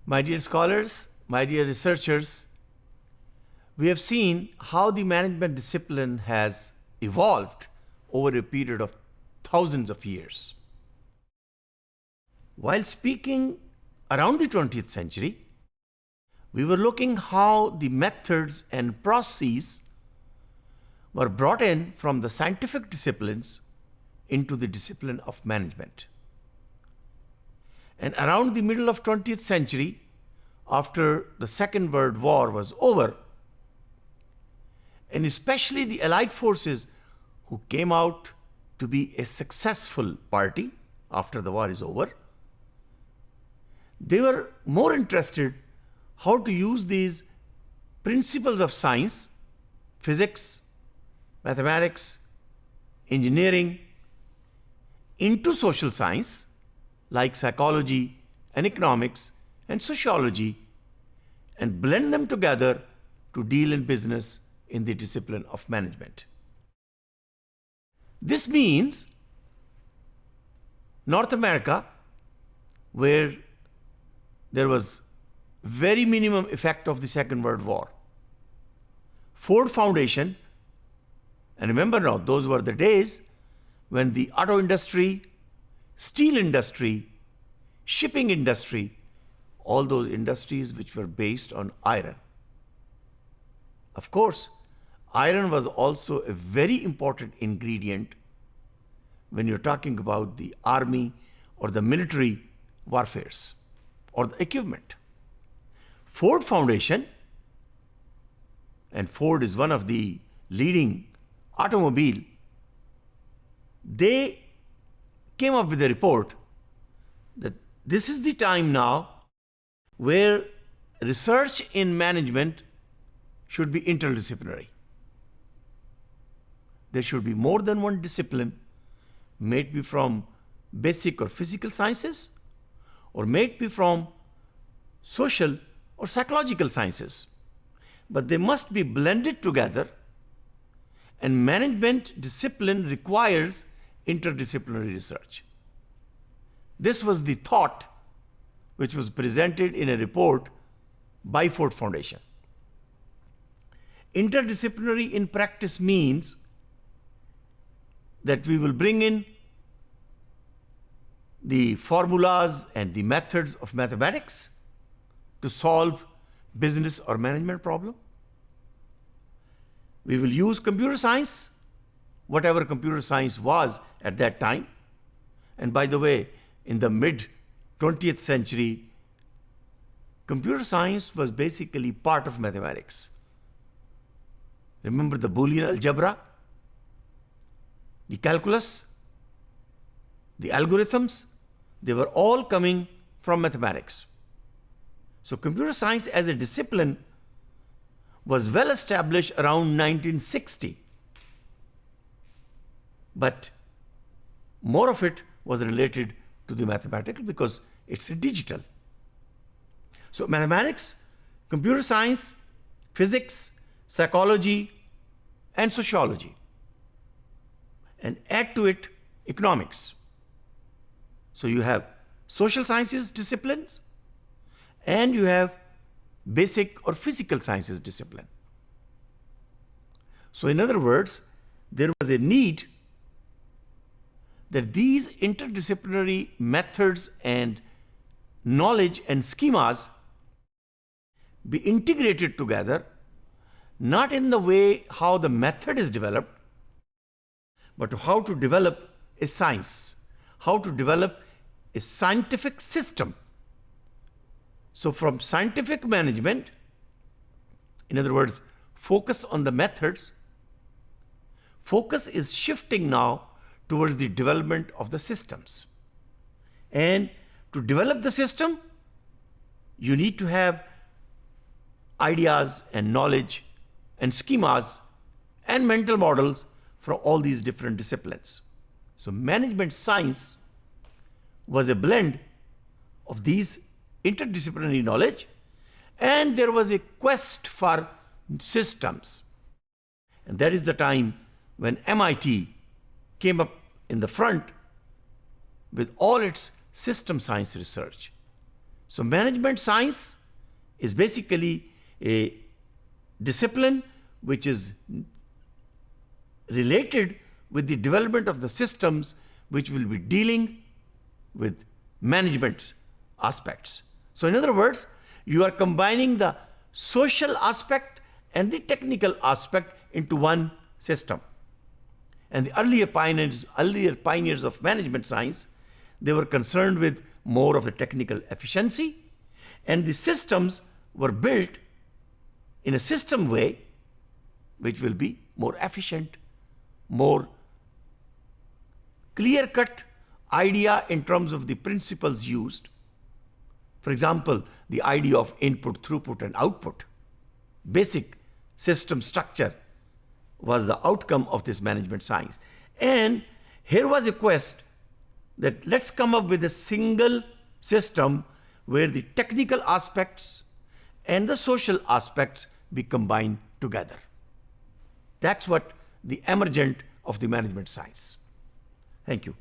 My dear scholars, my dear researchers, we have seen how the management discipline has evolved over a period of thousands of years. While speaking around the 20th century, we were looking how the methods and processes were brought in from the scientific disciplines into the discipline of management. And around the middle of 20th century, after the Second World War was over, and especially the Allied forces who came out to be a successful party after the war is over, they were more interested how to use these principles of science, physics, mathematics, engineering, into social science like psychology and economics and sociology, and blend them together to deal in business in the discipline of management. This means North America, where there was very minimum effect of the Second World War, Ford Foundation, and remember now, those were the days when the auto industry, steel industry, shipping industry, all those industries which were based on iron. Of course, iron was also a very important ingredient when you're talking about the army or the military warfares or the equipment. Ford Foundation, and Ford is one of the leading automobile, they came up with a report that this is the time now where research in management should be interdisciplinary. There should be more than one discipline, may it be from basic or physical sciences, or may it be from social or psychological sciences. But they must be blended together, and management discipline requires interdisciplinary research. This was the thought which was presented in a report by Ford Foundation. Interdisciplinary in practice means that we will bring in the formulas and the methods of mathematics to solve business or management problem. We will use computer science, whatever computer science was at that time. And by the way, in the mid-20th century, computer science was basically part of mathematics. Remember the Boolean algebra, the calculus, the algorithms, they were all coming from mathematics. So computer science as a discipline was well established around 1960. But more of it was related to the mathematical because it's a digital. So mathematics, computer science, physics, psychology, and sociology. And add to it economics. So you have social sciences disciplines, and you have basic or physical sciences discipline. So in other words, there was a need that these interdisciplinary methods and knowledge and schemas be integrated together, not in the way how the method is developed, but how to develop a science, how to develop a scientific system. So from scientific management, in other words, focus on the methods, focus is shifting now towards the development of the systems. And to develop the system, you need to have ideas and knowledge and schemas and mental models from all these different disciplines. So management science was a blend of these interdisciplinary knowledge, and there was a quest for systems. And that is the time when MIT came up in the front with all its system science research. So management science is basically a discipline which is related with the development of the systems which will be dealing with management aspects. So in other words, you are combining the social aspect and the technical aspect into one system. And the earlier pioneers of management science, they were concerned with more of the technical efficiency, and the systems were built in a system way which will be more efficient, more clear-cut idea in terms of the principles used. For example, the idea of input, throughput, and output. Basic system structure was the outcome of this management science. And here was a quest that let's come up with a single system where the technical aspects and the social aspects be combined together. That's what the emergent of the management science. Thank you.